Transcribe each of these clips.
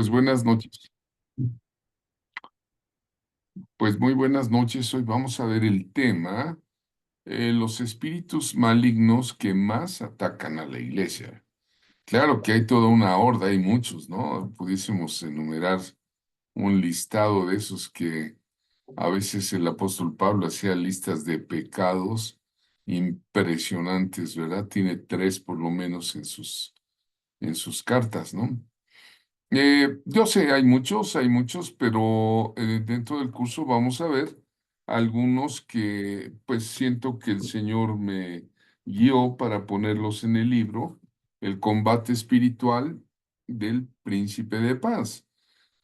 Pues buenas noches. Pues muy buenas noches. Hoy vamos a ver el tema, los espíritus malignos que más atacan a la iglesia. Claro que hay toda una horda, hay muchos, ¿no? Pudiésemos enumerar un listado de esos que a veces el apóstol Pablo hacía listas de pecados impresionantes, ¿verdad? Tiene tres por lo menos en sus cartas, ¿no? Yo sé, hay muchos, pero dentro del curso vamos a ver algunos que pues siento que el Señor me guió para ponerlos en el libro, El combate espiritual del príncipe de paz.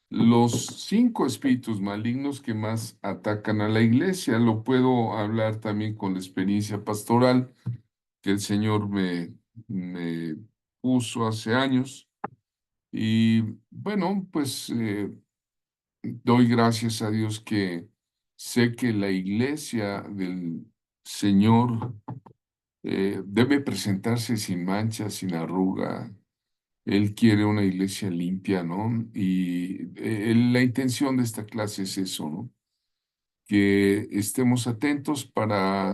Los cinco espíritus malignos que más atacan a la iglesia, lo puedo hablar también con la experiencia pastoral que el Señor me puso hace años. Y bueno, pues doy gracias a Dios que sé que la iglesia del Señor debe presentarse sin mancha, sin arruga. Él quiere una iglesia limpia, ¿no? Y la intención de esta clase es eso, ¿no? Que estemos atentos para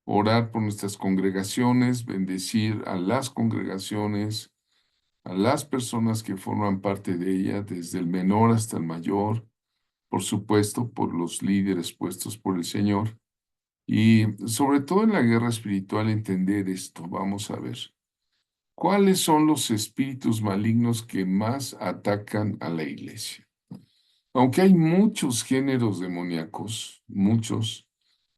orar por nuestras congregaciones, bendecir a las congregaciones, a las personas que forman parte de ella, desde el menor hasta el mayor, por supuesto, por los líderes puestos por el Señor. Y sobre todo en la guerra espiritual, entender esto. Vamos a ver. ¿Cuáles son los espíritus malignos que más atacan a la iglesia? Aunque hay muchos géneros demoníacos, muchos,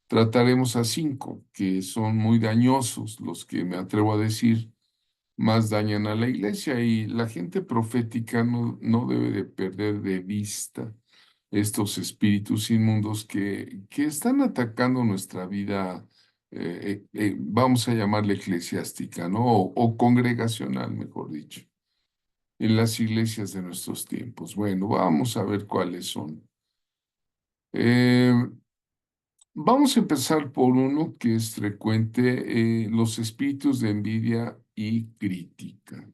trataremos a cinco que son muy dañosos, los que me atrevo a decir más dañan a la iglesia, y la gente profética no debe de perder de vista estos espíritus inmundos que están atacando nuestra vida, vamos a llamarle eclesiástica, ¿no? O congregacional, mejor dicho, en las iglesias de nuestros tiempos. Bueno, vamos a ver cuáles son. Eh, Vamos a empezar por uno que es frecuente, los espíritus de envidia y crítica.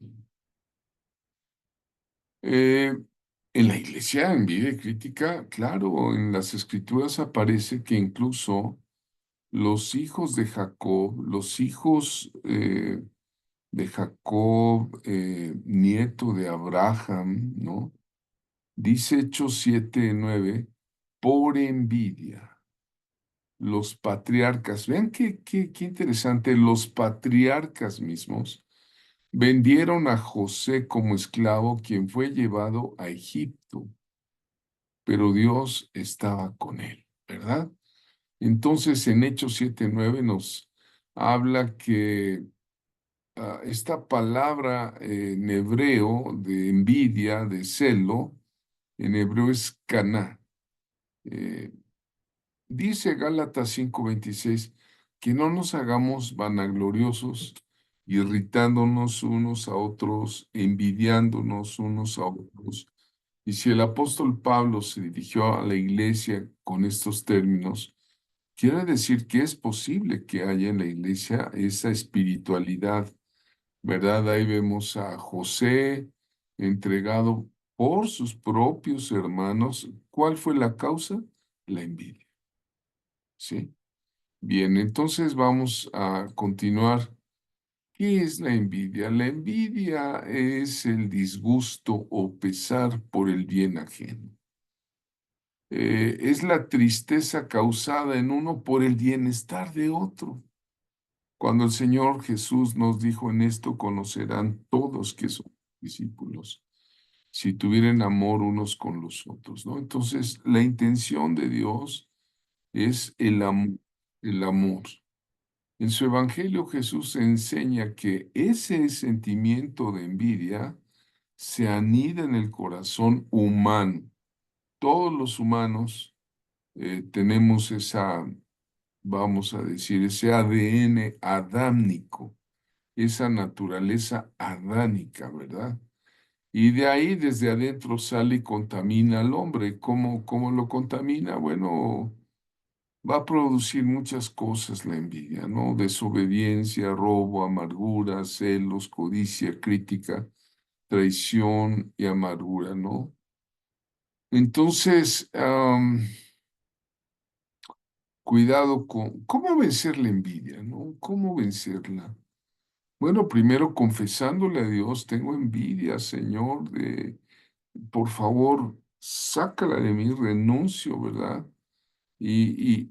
Eh, en la iglesia, envidia y crítica, claro, en las escrituras aparece que incluso los hijos de Jacob, los hijos de Jacob, nieto de Abraham, ¿no? Dice Hechos 7:9, por envidia, los patriarcas, vean qué interesante, los patriarcas mismos vendieron a José como esclavo, quien fue llevado a Egipto, pero Dios estaba con él, ¿verdad? Entonces en Hechos 7:9 nos habla que esta palabra en hebreo de envidia, de celo, en hebreo es caná. Eh, Dice Gálatas 5:26 que no nos hagamos vanagloriosos, irritándonos unos a otros, envidiándonos unos a otros. Y si el apóstol Pablo se dirigió a la iglesia con estos términos, quiere decir que es posible que haya en la iglesia esa espiritualidad, ¿verdad? Ahí vemos a José entregado por sus propios hermanos. ¿Cuál fue la causa? La envidia, ¿sí? Bien, entonces vamos a continuar. ¿Qué es la envidia? La envidia es el disgusto o pesar por el bien ajeno. Es la tristeza causada en uno por el bienestar de otro. Cuando el Señor Jesús nos dijo en esto, conocerán todos que son discípulos, si tuvieran amor unos con los otros, ¿no? Entonces, la intención de Dios es el amor, el amor. En su Evangelio Jesús enseña que ese sentimiento de envidia se anida en el corazón humano. Todos los humanos tenemos esa, vamos a decir, ese ADN adámico, esa naturaleza adánica, ¿verdad? Y de ahí, desde adentro, sale y contamina al hombre. ¿Cómo lo contamina? Bueno, va a producir muchas cosas la envidia, ¿no? Desobediencia, robo, amargura, celos, codicia, crítica. traición y amargura, ¿no? Entonces, cuidado con cómo vencer la envidia, ¿no? ¿Cómo vencerla? Bueno, primero confesándole a Dios, tengo envidia, Señor, por favor, sácala de mí, renuncio, ¿verdad? Y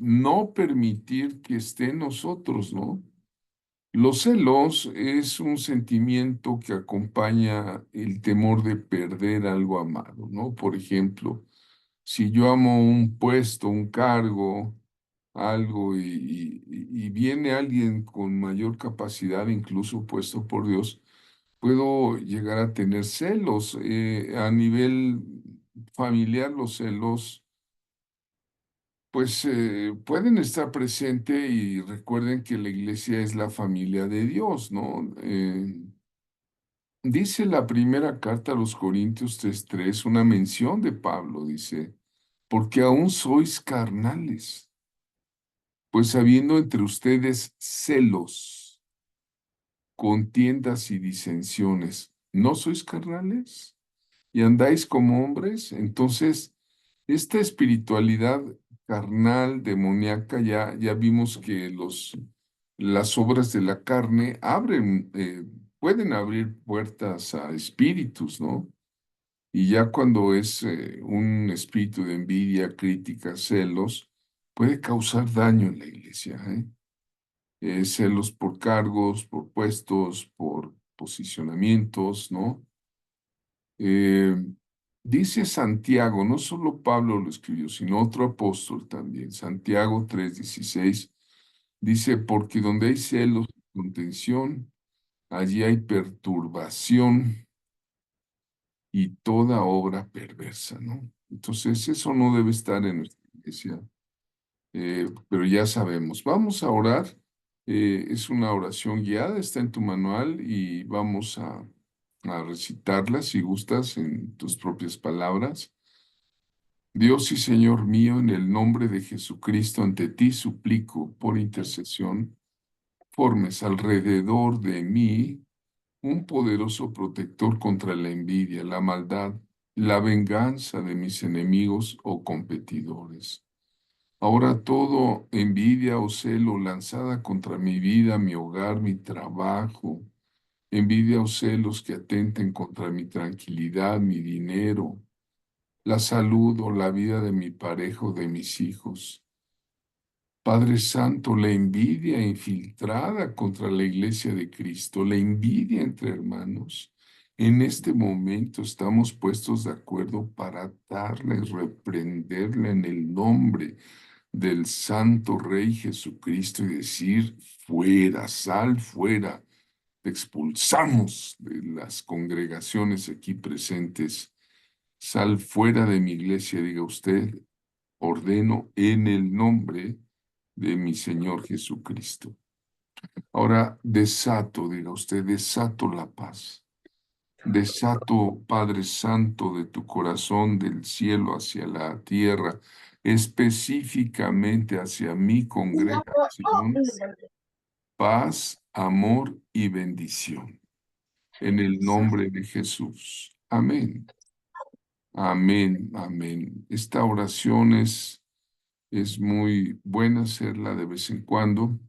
no permitir que esté en nosotros, ¿no? Los celos es un sentimiento que acompaña el temor de perder algo amado, ¿no? Por ejemplo, si yo amo un puesto, un cargo, algo y viene alguien con mayor capacidad, incluso puesto por Dios, puedo llegar a tener celos. A nivel familiar, los celos pues pueden estar presentes y recuerden que la iglesia es la familia de Dios, ¿no? Dice la primera carta a los Corintios 3:3, una mención de Pablo, dice, porque aún sois carnales, pues habiendo entre ustedes celos, contiendas y disensiones, ¿no sois carnales? Y andáis como hombres. Entonces, esta espiritualidad carnal, demoníaca, ya vimos que las obras de la carne pueden abrir puertas a espíritus, ¿no? Y ya cuando es un espíritu de envidia, crítica, celos, puede causar daño en la iglesia, ¿eh? Celos por cargos, por puestos, por posicionamientos, ¿no? Eh, dice Santiago, no solo Pablo lo escribió, sino otro apóstol también, Santiago 3:16, dice, porque donde hay celos y contención, allí hay perturbación y toda obra perversa, ¿no? Entonces, eso no debe estar en nuestra iglesia, pero ya sabemos. Vamos a orar. Es una oración guiada, está en tu manual y vamos a recitarla si gustas en tus propias palabras. Dios y Señor mío, en el nombre de Jesucristo, ante ti suplico por intercesión, formes alrededor de mí un poderoso protector contra la envidia, la maldad, la venganza de mis enemigos o competidores. Ahora todo envidia o celo lanzada contra mi vida, mi hogar, mi trabajo, envidia o celos que atenten contra mi tranquilidad, mi dinero, la salud o la vida de mi pareja o de mis hijos. Padre Santo, la envidia infiltrada contra la iglesia de Cristo, la envidia entre hermanos. En este momento estamos puestos de acuerdo para atarla y reprenderla en el nombre del Santo Rey Jesucristo y decir, fuera, sal fuera. Te expulsamos de las congregaciones aquí presentes. Sal fuera de mi iglesia, diga usted, ordeno en el nombre de mi Señor Jesucristo. Ahora desato, diga usted, desato la paz. Desato, Padre Santo, de tu corazón del cielo hacia la tierra, específicamente hacia mi congregación, paz, amor y bendición. En el nombre de Jesús. Amén. Amén. Amén. Esta oración es muy buena hacerla de vez en cuando.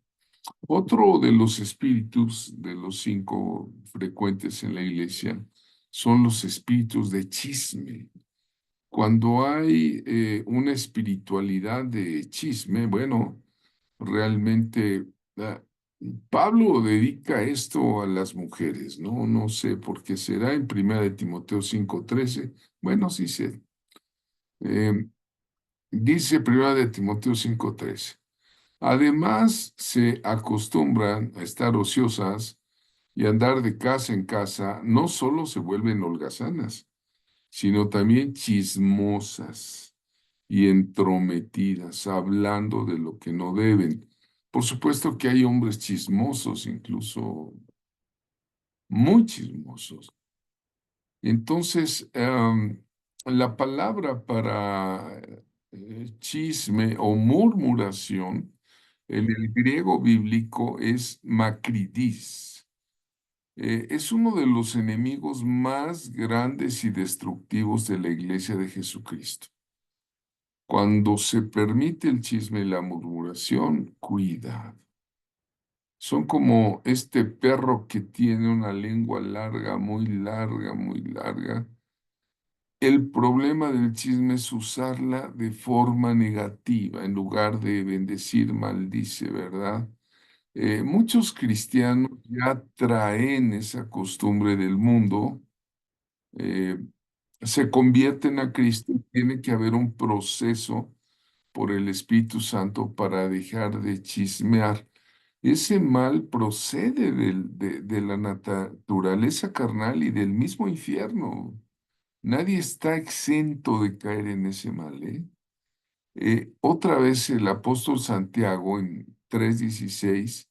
Otro de los espíritus, de los 5 frecuentes en la iglesia, son los espíritus de chisme. Cuando hay una espiritualidad de chisme, bueno, realmente ah, Pablo dedica esto a las mujeres, ¿no? No sé por qué será en 1 Timoteo 5:13. Bueno, sí sé. Eh, dice 1 Timoteo 5:13. Además, se acostumbran a estar ociosas y andar de casa en casa, no solo se vuelven holgazanas, sino también chismosas y entrometidas, hablando de lo que no deben. Por supuesto que hay hombres chismosos, incluso muy chismosos. Entonces, la palabra para chisme o murmuración en el griego bíblico es macridis. Es uno de los enemigos más grandes y destructivos de la Iglesia de Jesucristo. Cuando se permite el chisme y la murmuración, cuidado. Son como este perro que tiene una lengua larga, muy larga, muy larga. El problema del chisme es usarla de forma negativa en lugar de bendecir, maldice, ¿verdad? Muchos cristianos ya traen esa costumbre del mundo, eh, se convierten a Cristo y tiene que haber un proceso por el Espíritu Santo para dejar de chismear. Ese mal procede de la naturaleza carnal y del mismo infierno. Nadie está exento de caer en ese mal, ¿eh? Otra vez el apóstol Santiago en 3:16,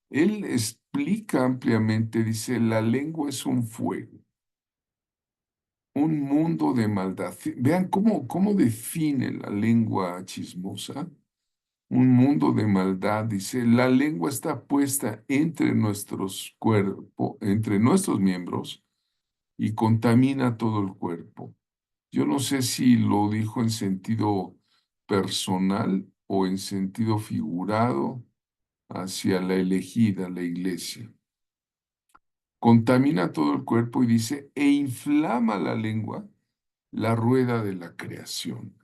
él explica ampliamente, dice, la lengua es un fuego, un mundo de maldad. Vean cómo define la lengua chismosa. Un mundo de maldad, dice, la lengua está puesta entre nuestros cuerpos, entre nuestros miembros y contamina todo el cuerpo. Yo no sé si lo dijo en sentido personal o en sentido figurado hacia la elegida, la iglesia. Contamina todo el cuerpo y dice, e inflama la lengua, la rueda de la creación.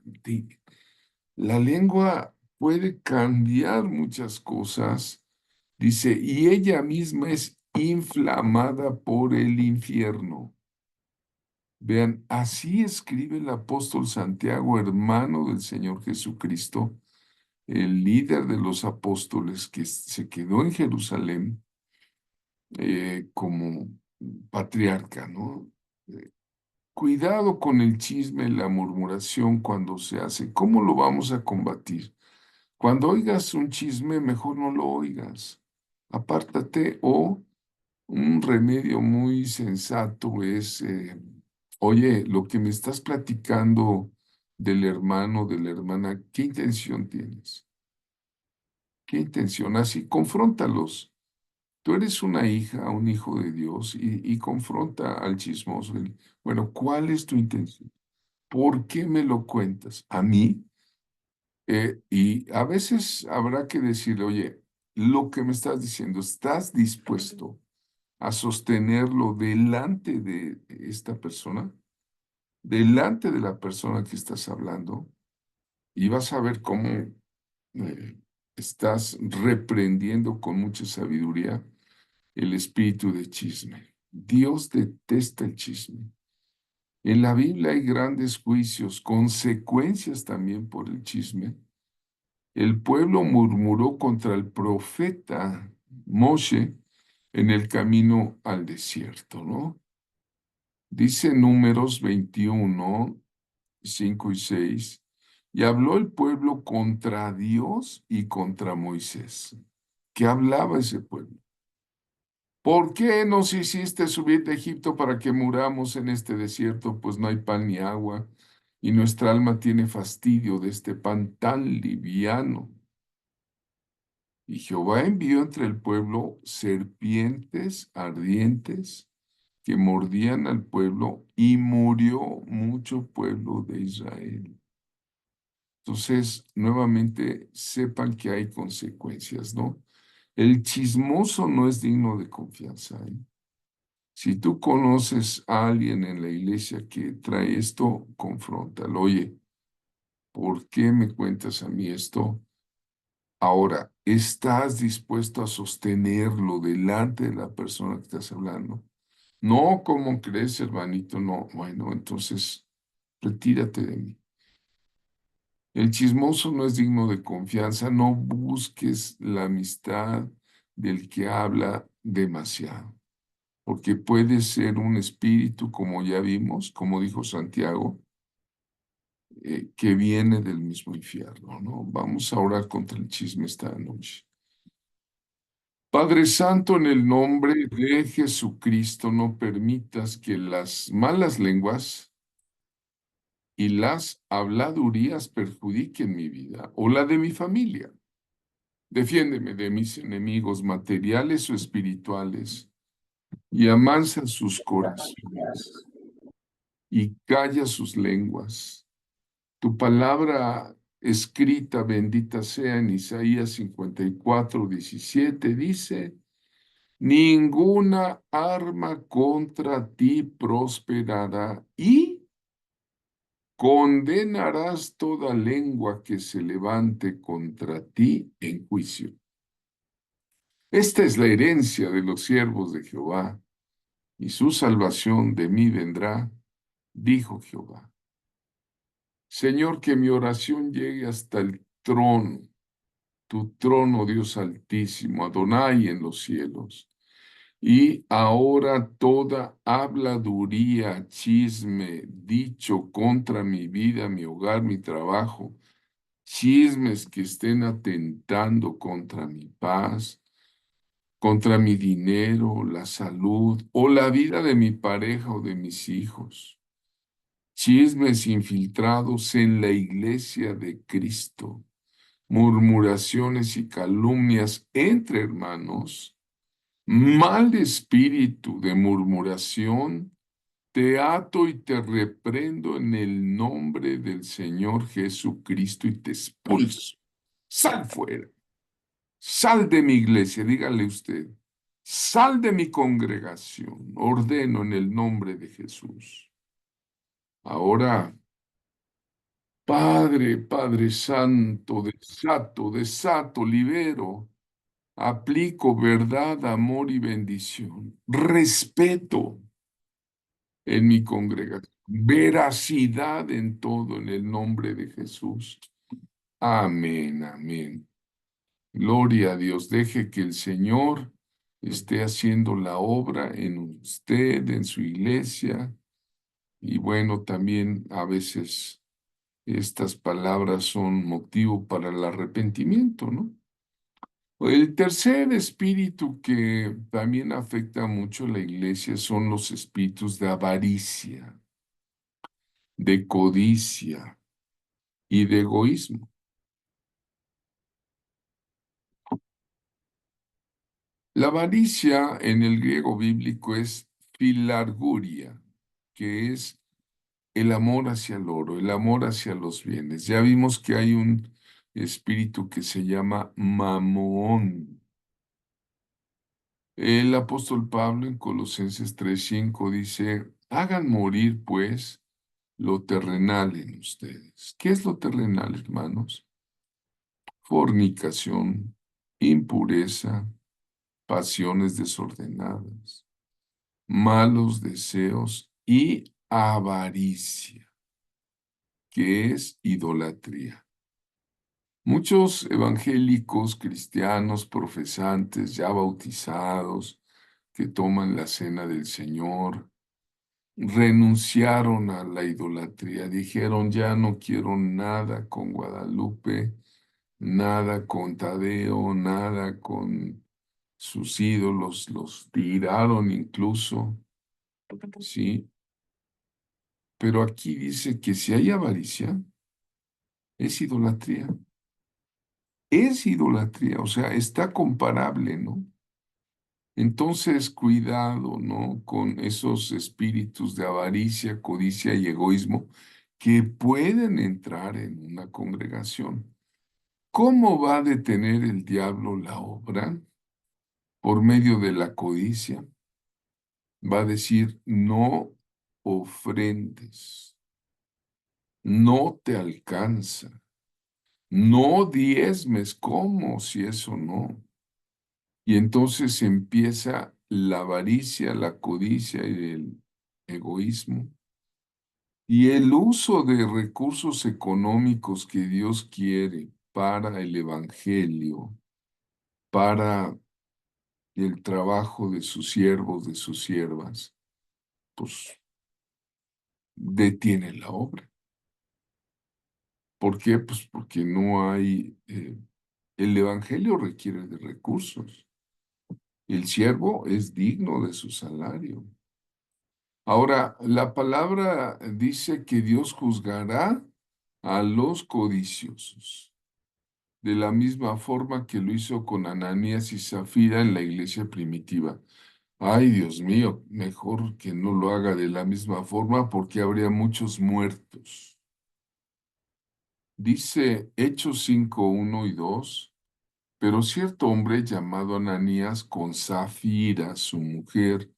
La lengua puede cambiar muchas cosas, dice, y ella misma es inflamada por el infierno. Vean, así escribe el apóstol Santiago, hermano del Señor Jesucristo, el líder de los apóstoles que se quedó en Jerusalén como patriarca, ¿no? Eh, Cuidado con el chisme y la murmuración cuando se hace. ¿Cómo lo vamos a combatir? Cuando oigas un chisme, mejor no lo oigas. Apártate o un remedio muy sensato es, oye, lo que me estás platicando del hermano, de la hermana, ¿qué intención tienes? ¿Qué intención? Así, confróntalos. Tú eres una hija, un hijo de Dios y confronta al chismoso. Bueno, ¿cuál es tu intención? ¿Por qué me lo cuentas? ¿A mí? Y a veces habrá que decirle, oye, lo que me estás diciendo, ¿estás dispuesto a sostenerlo delante de esta persona? Delante de la persona que estás hablando, y vas a ver cómo estás reprendiendo con mucha sabiduría el espíritu de chisme. Dios detesta el chisme. En la Biblia hay grandes juicios, consecuencias también por el chisme. El pueblo murmuró contra el profeta Moshe en el camino al desierto, ¿no? Dice Números 21, 5 y 6, y habló el pueblo contra Dios y contra Moisés. ¿Qué hablaba ese pueblo? ¿Por qué nos hiciste subir de Egipto para que muramos en este desierto? Pues no hay pan ni agua, y nuestra alma tiene fastidio de este pan tan liviano. Y Jehová envió entre el pueblo serpientes ardientes que mordían al pueblo y murió mucho pueblo de Israel. Entonces, nuevamente, sepan que hay consecuencias, ¿no? El chismoso no es digno de confianza, ¿eh? Si tú conoces a alguien en la iglesia que trae esto, confróntalo. Oye, ¿por qué me cuentas a mí esto? Ahora, ¿estás dispuesto a sostenerlo delante de la persona que estás hablando? No, ¿cómo crees, hermanito? No, bueno, entonces retírate de mí. El chismoso no es digno de confianza, no busques la amistad del que habla demasiado, porque puede ser un espíritu, como ya vimos, como dijo Santiago, que viene del mismo infierno, ¿no? Vamos a orar contra el chisme esta noche. Padre Santo, en el nombre de Jesucristo, no permitas que las malas lenguas y las habladurías perjudiquen mi vida o la de mi familia. Defiéndeme de mis enemigos materiales o espirituales. y amansa sus corazones y calla sus lenguas. Tu palabra escrita, bendita sea en Isaías 54:17, dice, ninguna arma contra ti prosperará y condenarás toda lengua que se levante contra ti en juicio. Esta es la herencia de los siervos de Jehová, y su salvación de mí vendrá, dijo Jehová. Señor, que mi oración llegue hasta el trono, tu trono, Dios Altísimo, Adonai en los cielos. Y ahora toda habladuría, chisme, dicho contra mi vida, mi hogar, mi trabajo, chismes que estén atentando contra mi paz, contra mi dinero, la salud o la vida de mi pareja o de mis hijos. Chismes infiltrados en la iglesia de Cristo, murmuraciones y calumnias entre hermanos, mal espíritu de murmuración, te ato y te reprendo en el nombre del Señor Jesucristo y te expulso. Sal fuera. Sal de mi iglesia, dígale usted. Sal de mi congregación. Ordeno en el nombre de Jesús. Ahora, Padre, Padre Santo, desato, libero, aplico verdad, amor y bendición. Respeto en mi congregación. Veracidad en todo en el nombre de Jesús. Amén, amén. Gloria a Dios. Deje que el Señor esté haciendo la obra en usted, en su iglesia. Y bueno, también a veces estas palabras son motivo para el arrepentimiento, ¿no? El tercer espíritu que también afecta mucho a la iglesia son los espíritus de avaricia, de codicia y de egoísmo. La avaricia en el griego bíblico es filarguria, que es el amor hacia el oro, el amor hacia los bienes. Ya vimos que hay un espíritu que se llama mamón. El apóstol Pablo en Colosenses 3:5 dice, hagan morir pues lo terrenal en ustedes. ¿Qué es lo terrenal, hermanos? Fornicación, impureza, pasiones desordenadas, malos deseos y avaricia, que es idolatría. Muchos evangélicos cristianos profesantes ya bautizados que toman la cena del Señor renunciaron a la idolatría, dijeron ya no quiero nada con Guadalupe, nada con Tadeo, nada con sus ídolos, los tiraron incluso, ¿sí? Pero aquí dice que si hay avaricia, es idolatría. Es idolatría, o sea, está comparable, ¿no? Entonces, cuidado, ¿no? Con esos espíritus de avaricia, codicia y egoísmo que pueden entrar en una congregación. ¿Cómo va a detener el diablo la obra? Por medio de la codicia. Va a decir, no ofrendes, no te alcanza, no diezmes, ¿cómo si eso no? Y entonces empieza la avaricia, la codicia y el egoísmo. Y el uso de recursos económicos que Dios quiere para el evangelio, para el trabajo de sus siervos, de sus siervas, pues detiene la obra. ¿Por qué? Pues porque no hay, el evangelio requiere de recursos. El siervo es digno de su salario. Ahora, la palabra dice que Dios juzgará a los codiciosos, de la misma forma que lo hizo con Ananías y Zafira en la iglesia primitiva. Ay, Dios mío, mejor que no lo haga de la misma forma porque habría muchos muertos. Dice Hechos 5, 1 y 2. Pero cierto hombre llamado Ananías con Zafira, su mujer,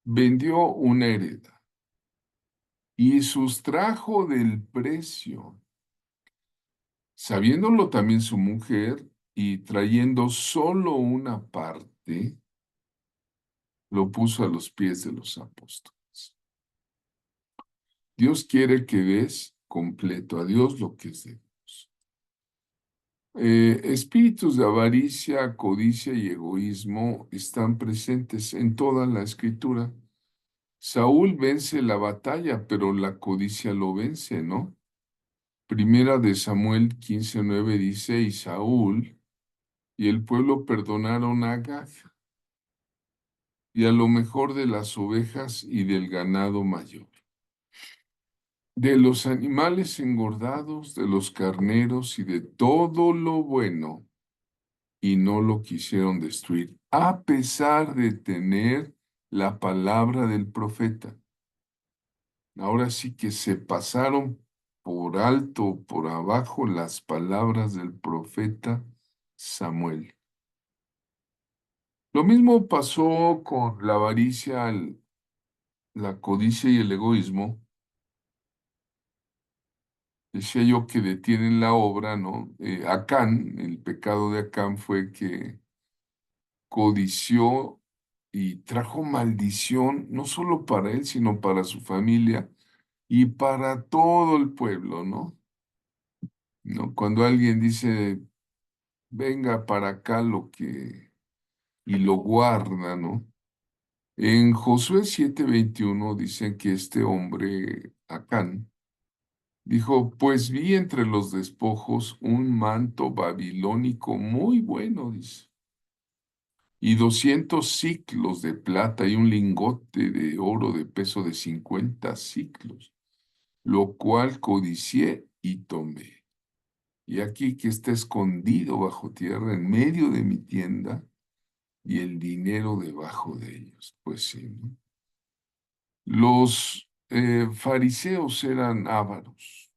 vendió una heredad y sustrajo del precio, sabiéndolo también su mujer, y trayendo solo una parte, lo puso a los pies de los apóstoles. Dios quiere que des completo a Dios lo que es de Dios. Espíritus de avaricia, codicia y egoísmo están presentes en toda la escritura. Saúl vence la batalla, pero la codicia lo vence, ¿no? Primera de Samuel 15:9 dice, y Saúl y el pueblo perdonaron a Agag y a lo mejor de las ovejas y del ganado mayor, de los animales engordados, de los carneros y de todo lo bueno, y no lo quisieron destruir, a pesar de tener la palabra del profeta. Ahora sí que se pasaron por alto, por abajo las palabras del profeta Samuel. Lo mismo pasó con la avaricia, la codicia y el egoísmo. Decía yo que detienen la obra, ¿no? Acán, el pecado de Acán fue que codició y trajo maldición, no solo para él, sino para su familia y para todo el pueblo, ¿no? ¿No? Cuando alguien dice, venga para acá y lo guarda, ¿no? En Josué 7:21 dicen que este hombre, Acán, dijo, pues vi entre los despojos un manto babilónico muy bueno, dice, y 200 siclos de plata y un lingote de oro de peso de 50 siclos, lo cual codicié y tomé. Y aquí que está escondido bajo tierra en medio de mi tienda y el dinero debajo de ellos. Pues sí, ¿no? Los fariseos eran ávaros.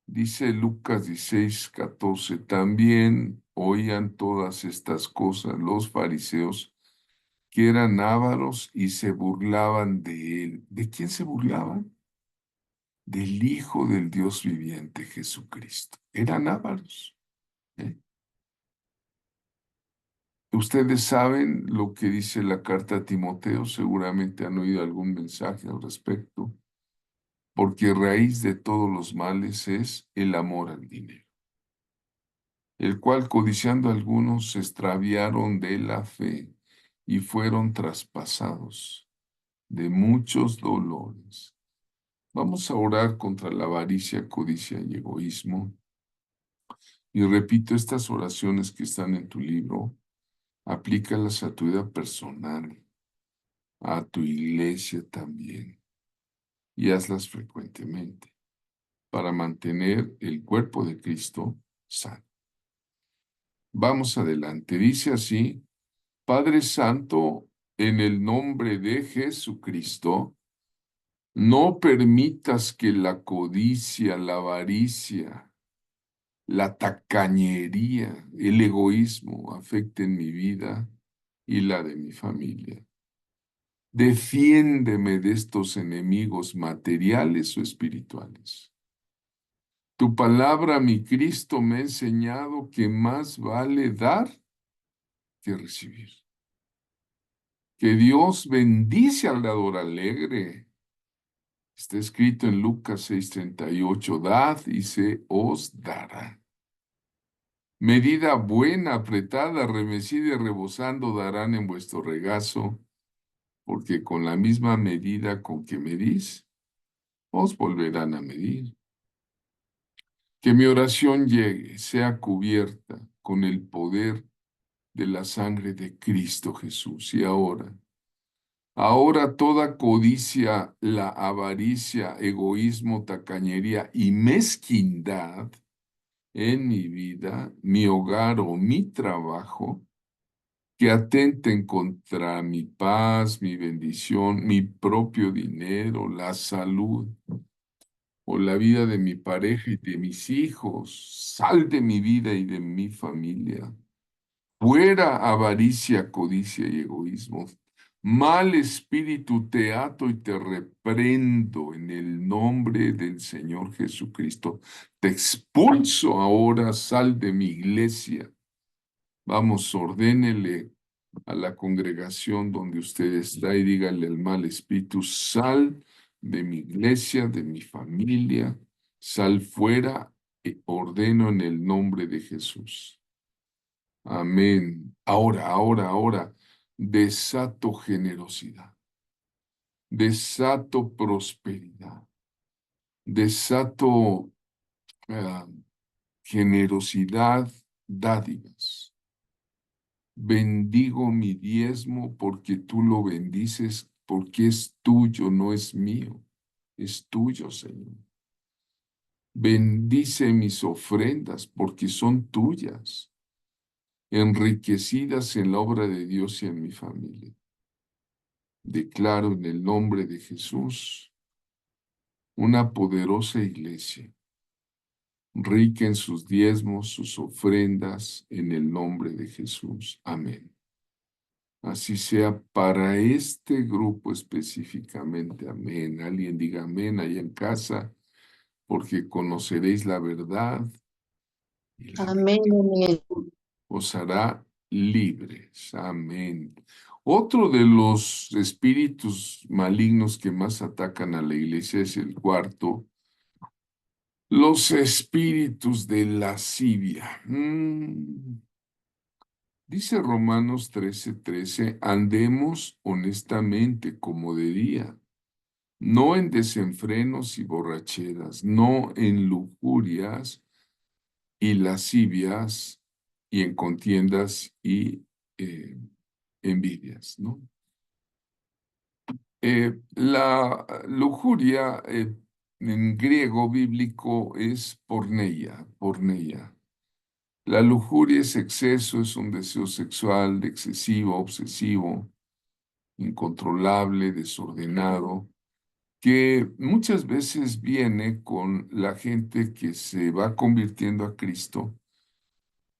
Dice Lucas 16:14, también oían todas estas cosas los fariseos que eran ávaros y se burlaban de él. ¿De quién se burlaban? Del Hijo del Dios viviente, Jesucristo. Eran ávaros. ¿Eh? Ustedes saben lo que dice la carta a Timoteo, seguramente han oído algún mensaje al respecto, porque raíz de todos los males es el amor al dinero, el cual codiciando algunos se extraviaron de la fe y fueron traspasados de muchos dolores. Vamos a orar contra la avaricia, codicia y egoísmo. Y repito estas oraciones que están en tu libro, aplícalas a tu vida personal, a tu iglesia también, y hazlas frecuentemente para mantener el cuerpo de Cristo sano. Vamos adelante. Dice así, Padre Santo, en el nombre de Jesucristo, no permitas que la codicia, la avaricia, la tacañería, el egoísmo afecten mi vida y la de mi familia. Defiéndeme de estos enemigos materiales o espirituales. Tu palabra, mi Cristo, me ha enseñado que más vale dar que recibir. Que Dios bendice al dador alegre. Está escrito en Lucas 6:38, dad y se os dará. Medida buena, apretada, remecida y rebosando darán en vuestro regazo, porque con la misma medida con que medís, os volverán a medir. Que mi oración llegue, sea cubierta con el poder de la sangre de Cristo Jesús. Y ahora toda codicia, la avaricia, egoísmo, tacañería y mezquindad en mi vida, mi hogar o mi trabajo, que atenten contra mi paz, mi bendición, mi propio dinero, la salud o la vida de mi pareja y de mis hijos. Sal de mi vida y de mi familia. Fuera avaricia, codicia y egoísmo. Mal espíritu te ato y te reprendo en el nombre del Señor Jesucristo. Te expulso ahora, sal de mi iglesia. Vamos, ordénele a la congregación donde usted está y dígale al mal espíritu, sal de mi iglesia, de mi familia, sal fuera, y ordeno en el nombre de Jesús. Amén. Ahora, desato generosidad, desato prosperidad, desato ah, generosidad, dádivas. Bendigo mi diezmo porque tú lo bendices, porque es tuyo, no es mío, es tuyo, Señor. Bendice mis ofrendas porque son tuyas, enriquecidas en la obra de Dios y en mi familia. Declaro en el nombre de Jesús una poderosa iglesia, rica en sus diezmos, sus ofrendas, en el nombre de Jesús. Amén. Así sea para este grupo específicamente. Amén. Alguien diga amén ahí en casa, porque conoceréis la verdad y la verdad Amén, amén. os hará libres. Amén. Otro de los espíritus malignos que más atacan a la iglesia es el cuarto, los espíritus de lascivia. Dice Romanos 13:13, andemos honestamente como de día, no en desenfrenos y borracheras, no en lujurias y lascivias y en contiendas y eh, envidias, ¿no? La lujuria en griego bíblico es porneia, porneia. La lujuria es exceso, es un deseo sexual excesivo, obsesivo, incontrolable, desordenado, que muchas veces viene con la gente que se va convirtiendo a Cristo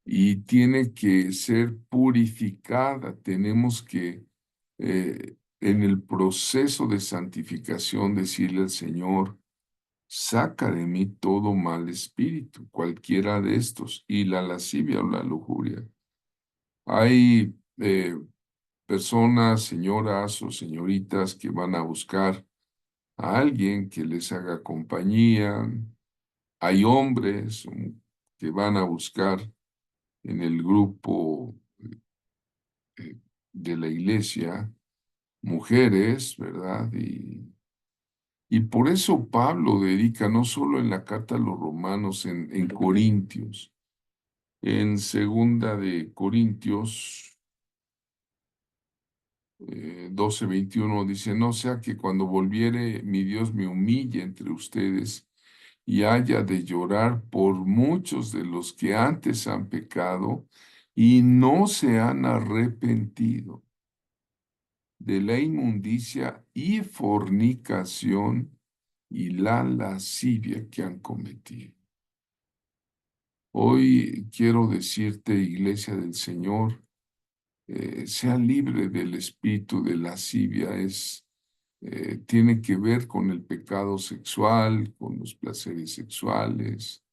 y tiene que ser purificada. Tenemos que, en el proceso de santificación, decirle al Señor, saca de mí todo mal espíritu, cualquiera de estos, y la lascivia o la lujuria. Hay personas, señoras o señoritas que van a buscar a alguien que les haga compañía. Hay hombres que van a buscar en el grupo de la iglesia mujeres, ¿verdad? Y por eso Pablo dedica no solo en la carta a los romanos, en Corintios, en segunda de Corintios 12:21 dice, no sea que cuando volviere mi Dios me humille entre ustedes y haya de llorar por muchos de los que antes han pecado y no se han arrepentido de la inmundicia y fornicación y la lascivia que han cometido. Hoy quiero decirte, Iglesia del Señor, sea libre del espíritu de lascivia, tiene que ver con el pecado sexual, con los placeres sexuales,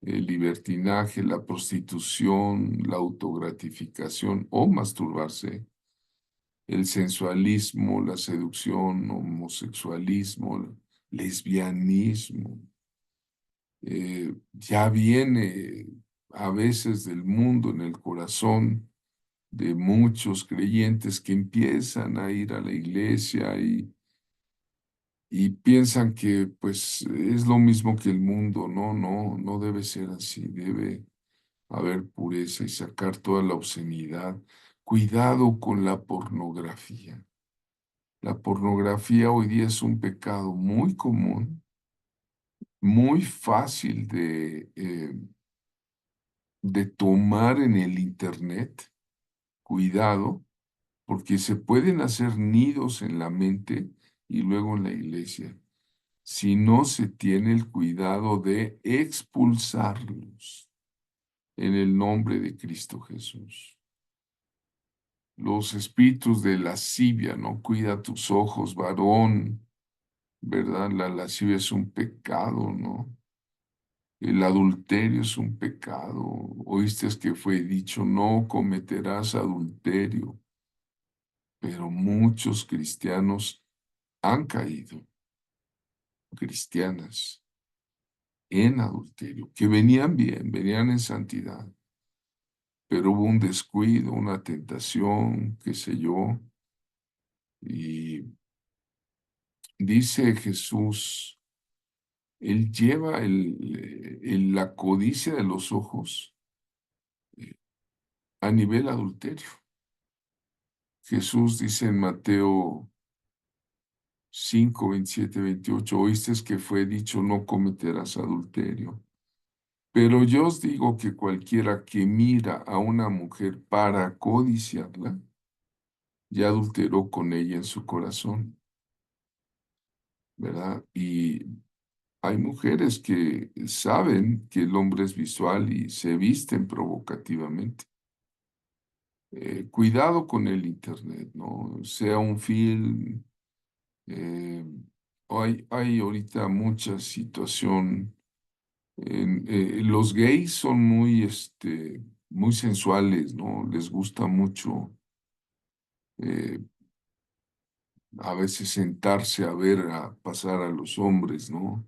el libertinaje, la prostitución, la autogratificación o masturbarse, el sensualismo, la seducción, homosexualismo, lesbianismo. Ya viene a veces del mundo en el corazón de muchos creyentes que empiezan a ir a la iglesia y piensan que pues es lo mismo que el mundo. No, no, no debe ser así. Debe haber pureza y sacar toda la obscenidad. Cuidado con la pornografía. La pornografía hoy día es un pecado muy común, muy fácil de tomar en el internet. cuidado, porque se pueden hacer nidos en la mente y luego en la iglesia, si no se tiene el cuidado de expulsarlos en el nombre de Cristo Jesús. Los espíritus de lascivia, ¿no? Cuida tus ojos, varón, ¿verdad? La lascivia es un pecado, ¿no? El adulterio es un pecado. Oíste que fue dicho, no cometerás adulterio, pero muchos cristianos han caído, cristianas, en adulterio, que venían bien, venían en santidad, pero hubo un descuido, una tentación, qué sé yo, y dice Jesús, Él lleva la codicia de los ojos eh, a nivel adulterio. Jesús dice en Mateo 5, 27, 28, oíste que fue dicho, no cometerás adulterio. Pero yo os digo que cualquiera que mira a una mujer para codiciarla, ya adulteró con ella en su corazón, ¿verdad? Y hay mujeres que saben que el hombre es visual y se visten provocativamente. Cuidado con el internet, ¿no? Sea un film. eh, hay ahorita mucha situación. Los gays son muy sensuales, ¿no? Les gusta mucho eh, a veces sentarse a ver a pasar a los hombres, ¿no?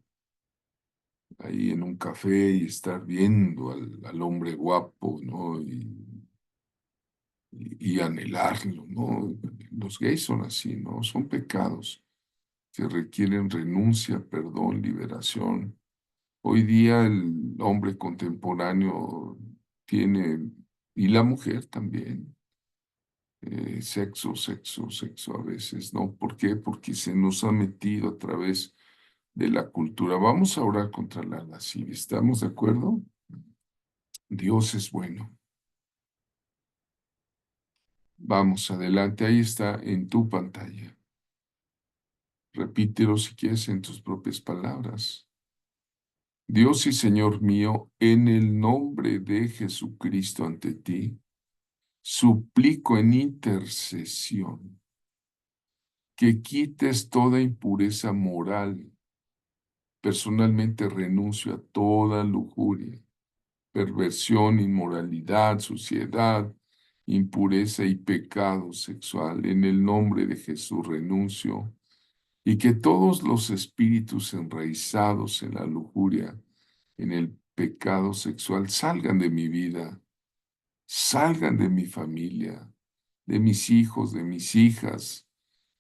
Ahí en un café y estar viendo al hombre guapo, ¿no? Y anhelarlo, ¿no? Los gays son así, ¿no? Son pecados que requieren renuncia, perdón, liberación. Hoy día el hombre contemporáneo tiene, y la mujer también, sexo, sexo, sexo a veces, ¿no? ¿Por qué? Porque se nos ha metido a través de la cultura. Vamos a orar contra la lascivia. ¿Estamos de acuerdo? Dios es bueno. Vamos adelante. Ahí está en tu pantalla. Repítelo si quieres en tus propias palabras. Dios y Señor mío, en el nombre de Jesucristo ante ti, suplico en intercesión que quites toda impureza moral. Personalmente renuncio a toda lujuria, perversión, inmoralidad, suciedad, impureza y pecado sexual. En el nombre de Jesús renuncio y que todos los espíritus enraizados en la lujuria, en el pecado sexual, salgan de mi vida, salgan de mi familia, de mis hijos, de mis hijas,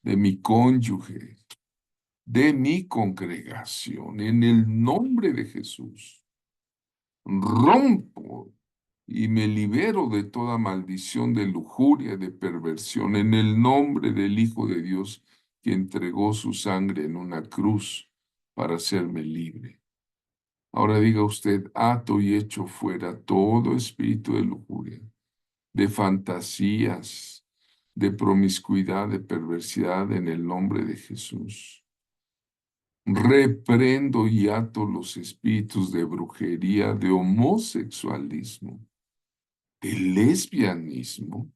de mi cónyuge, de mi congregación, en el nombre de Jesús. Rompo y me libero de toda maldición de lujuria, de perversión, en el nombre del Hijo de Dios que entregó su sangre en una cruz para hacerme libre. Ahora diga usted, ato y echo fuera todo espíritu de lujuria, de fantasías, de promiscuidad, de perversidad en el nombre de Jesús. Reprendo y ato los espíritus de brujería, de homosexualismo, de lesbianismo,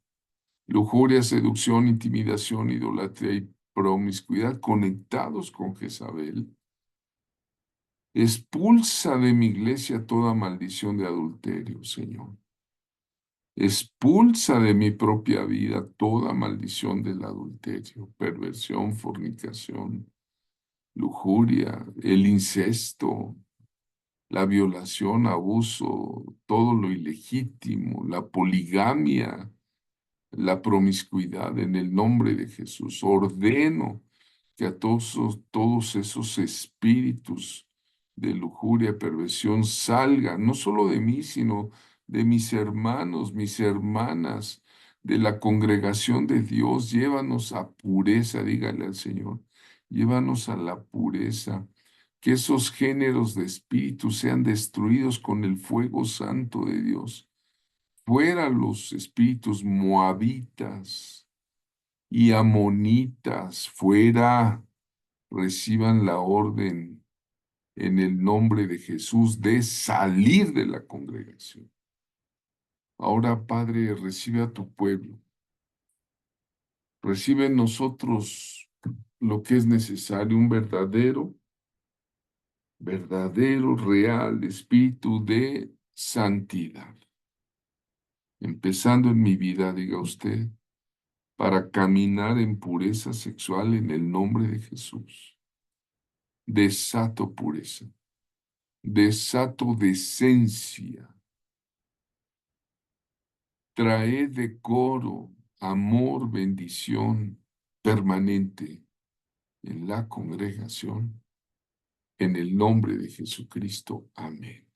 lujuria, seducción, intimidación, idolatría y promiscuidad conectados con Jezabel. Expulsa de mi iglesia toda maldición de adulterio, Señor. Expulsa de mi propia vida toda maldición del adulterio, perversión, fornicación, lujuria, el incesto, la violación, abuso, todo lo ilegítimo, la poligamia, la promiscuidad. En el nombre de Jesús ordeno que a todos esos espíritus de lujuria, perversión salgan, no solo de mí, sino de mis hermanos, mis hermanas, de la congregación de Dios. Llévanos a pureza, dígale al Señor, llévanos a la pureza. Que esos géneros de espíritu sean destruidos con el fuego santo de Dios. fuera los espíritus moabitas y amonitas, fuera, reciban la orden en el nombre de Jesús de salir de la congregación. Ahora, Padre, recibe a tu pueblo. Recibe en nosotros lo que es necesario, un verdadero, real espíritu de santidad. Empezando en mi vida, diga usted, para caminar en pureza sexual en el nombre de Jesús. Desato pureza, desato decencia, trae decoro, amor, bendición permanente en la congregación, en el nombre de Jesucristo. Amén.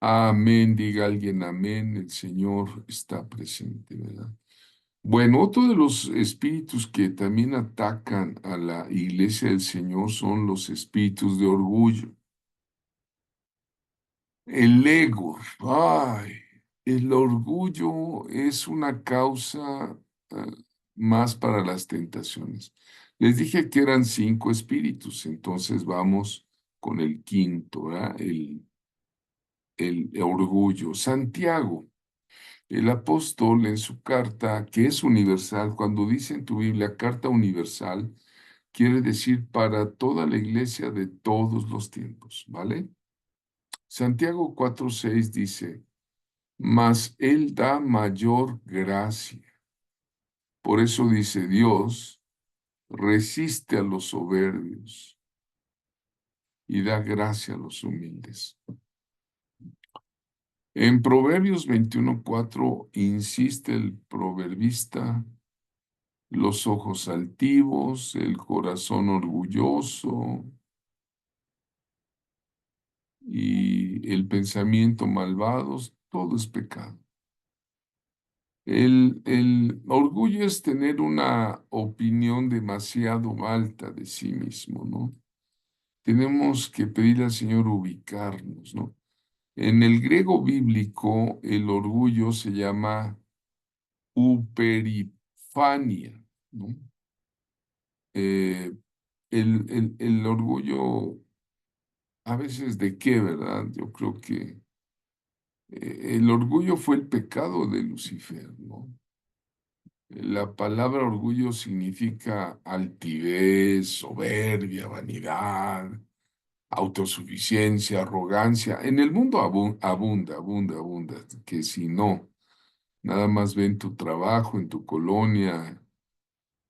Amén, diga alguien amén, el Señor está presente, ¿verdad? Bueno, otro de los espíritus que también atacan a la iglesia del Señor son los espíritus de orgullo. El ego, ay, el orgullo es una causa más para las tentaciones. Les dije que eran 5 espíritus, entonces vamos con el quinto, ¿verdad? El orgullo. Santiago, el apóstol en su carta, que es universal, cuando dice en tu Biblia carta universal, quiere decir para toda la iglesia de todos los tiempos, ¿vale? Santiago 4:6 dice, mas Él da mayor gracia. Por eso dice Dios, resiste a los soberbios y da gracia a los humildes. En Proverbios 21:4 insiste el proverbista, los ojos altivos, el corazón orgulloso y el pensamiento malvados, todo es pecado. El orgullo es tener una opinión demasiado alta de sí mismo, ¿no? Tenemos que pedirle al Señor ubicarnos, ¿no? En el griego bíblico, el orgullo se llama uperifania, ¿no? Eh, el orgullo, a veces de qué, ¿verdad? Yo creo que el orgullo fue el pecado de Lucifer, ¿no? La palabra orgullo significa altivez, soberbia, vanidad, autosuficiencia, arrogancia. En el mundo abunda, que si no, nada más ve en tu trabajo, en tu colonia,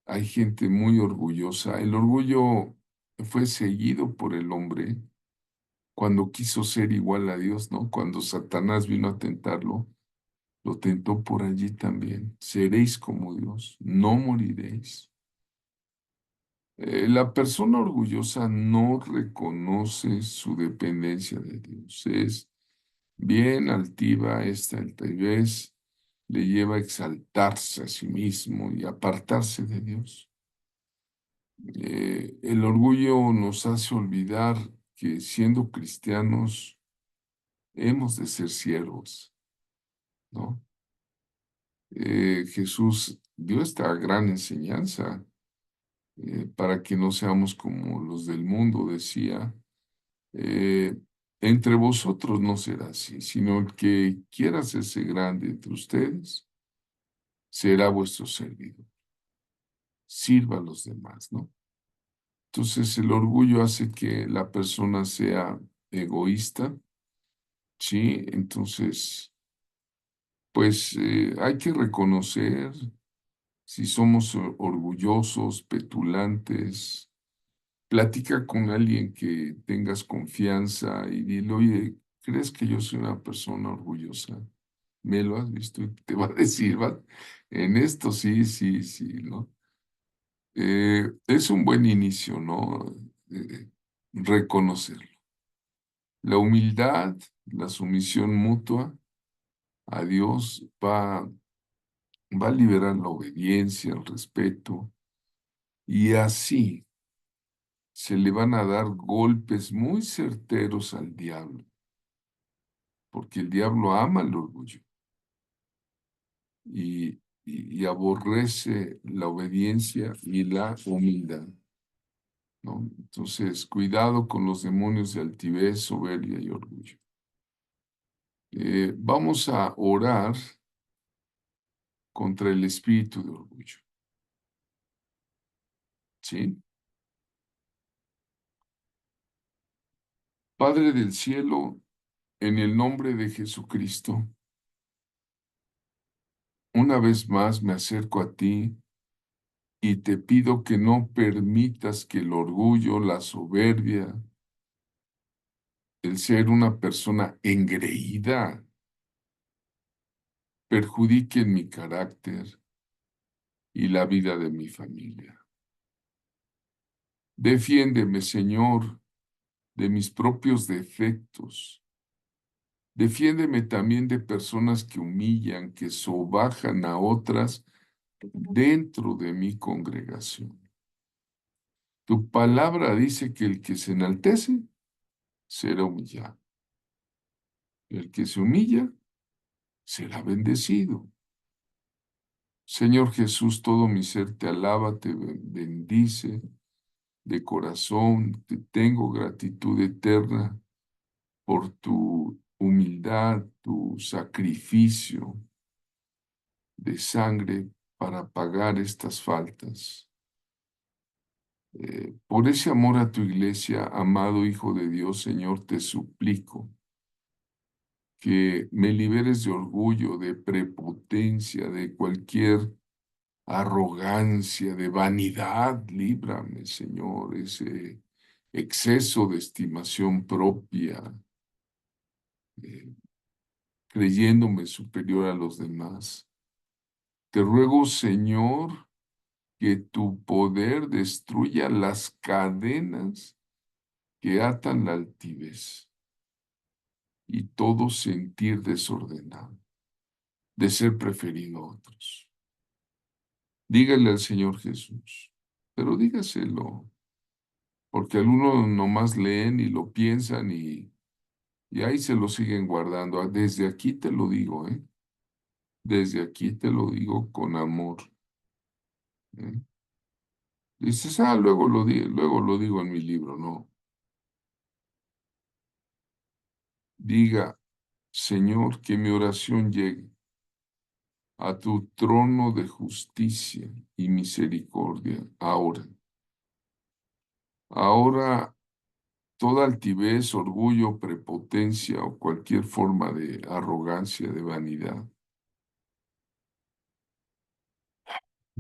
hay gente muy orgullosa. El orgullo fue seguido por el hombre cuando quiso ser igual a Dios, ¿no? Cuando Satanás vino a tentarlo, lo tentó por allí también. Seréis como Dios, no moriréis. La persona orgullosa no reconoce su dependencia de Dios. Es bien altiva, esta altivez le lleva a exaltarse a sí mismo y apartarse de Dios. El orgullo nos hace olvidar que siendo cristianos hemos de ser siervos, ¿no? Jesús dio esta gran enseñanza para que no seamos como los del mundo, decía. Eh, entre vosotros no será así, sino el que quiera hacerse grande entre ustedes será vuestro servidor. Sirva a los demás, ¿no? Entonces el orgullo hace que la persona sea egoísta, ¿sí? Entonces, pues hay que reconocer si somos orgullosos, petulantes. Platica con alguien que tengas confianza y dile, oye, ¿crees que yo soy una persona orgullosa? ¿Me lo has visto? Y te va a decir, va, en esto sí, sí, sí, ¿no? Es un buen inicio, ¿no? Reconocerlo. La humildad, la sumisión mutua a Dios va a liberar la obediencia, el respeto, y así se le van a dar golpes muy certeros al diablo. porque el diablo ama el orgullo y aborrece la obediencia y la humildad, ¿no? Entonces, cuidado con los demonios de altivez, soberbia y orgullo. Vamos a orar contra el espíritu de orgullo, ¿sí? Padre del cielo, en el nombre de Jesucristo, una vez más me acerco a ti y te pido que no permitas que el orgullo, la soberbia, el ser una persona engreída, perjudiquen mi carácter y la vida de mi familia. Defiéndeme, Señor, de mis propios defectos. Defiéndeme también de personas que humillan, que sobajan a otras dentro de mi congregación. Tu palabra dice que el que se enaltece será humillado. El que se humilla será bendecido. Señor Jesús, todo mi ser te alaba, te bendice de corazón. Te tengo gratitud eterna por tu humildad, tu sacrificio de sangre para pagar estas faltas. Por ese amor a tu iglesia, amado Hijo de Dios, Señor, te suplico que me liberes de orgullo, de prepotencia, de cualquier arrogancia, de vanidad. Líbrame, Señor, ese exceso de estimación propia, eh, creyéndome superior a los demás. Te ruego, Señor, que tu poder destruya las cadenas que atan la altivez y todo sentir desordenado, de ser preferido a otros. Dígale al Señor Jesús, pero dígaselo, porque algunos nomás leen y lo piensan y ahí se lo siguen guardando. Desde aquí te lo digo, ¿eh? Desde aquí te lo digo con amor. ¿Eh? Dices, luego lo digo en mi libro. No. Diga, Señor, que mi oración llegue a tu trono de justicia y misericordia ahora. Ahora toda altivez, orgullo, prepotencia o cualquier forma de arrogancia, de vanidad.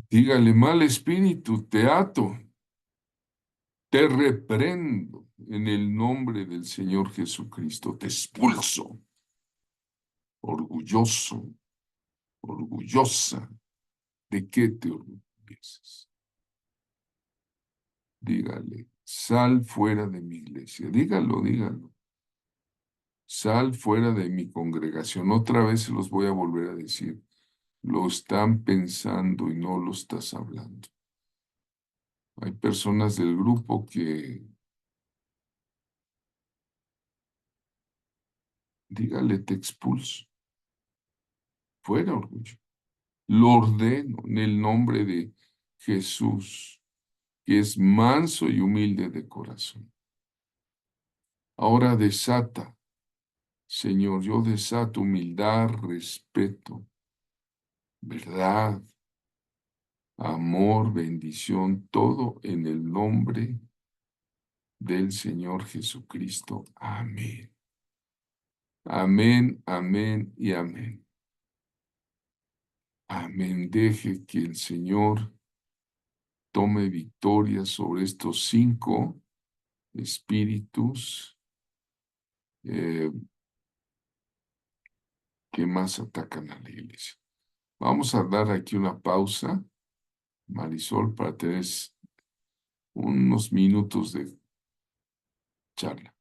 Dígale, mal espíritu, te ato, te reprendo en el nombre del Señor Jesucristo, te expulso, orgulloso, orgullosa, ¿de qué te orgulleces? Dígale, sal fuera de mi iglesia, dígalo, dígalo. Sal fuera de mi congregación. Otra vez se los voy a volver a decir. Lo están pensando y no lo estás hablando. Hay personas del grupo que, dígale, te expulso. Fuera orgullo. Lo ordeno en el nombre de Jesús, que es manso y humilde de corazón. Ahora desata, Señor, yo desato humildad, respeto, verdad, amor, bendición, todo en el nombre del Señor Jesucristo. Amén. Amén, amén y amén. Amén. Deje que el Señor tome victoria sobre estos 5 espíritus eh, que más atacan a la iglesia. Vamos a dar aquí una pausa, Marisol, para tener unos minutos de charla.